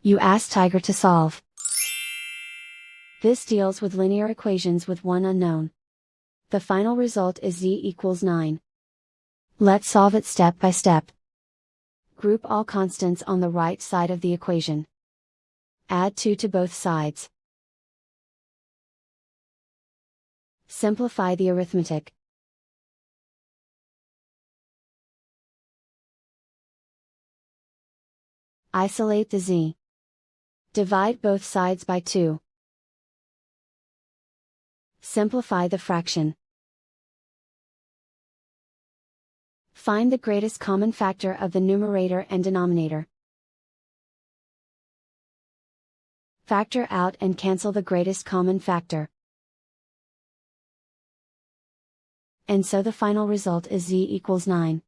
You ask Tiger to solve. This deals with linear equations with one unknown. The final result is z equals 9. Let's solve it step by step. Group all constants on the right side of the equation. Add 2 to both sides. Simplify the arithmetic. Isolate the z. Divide both sides by 2. Simplify the fraction. Find the greatest common factor of the numerator and denominator. Factor out and cancel the greatest common factor. And so the final result is z equals 9.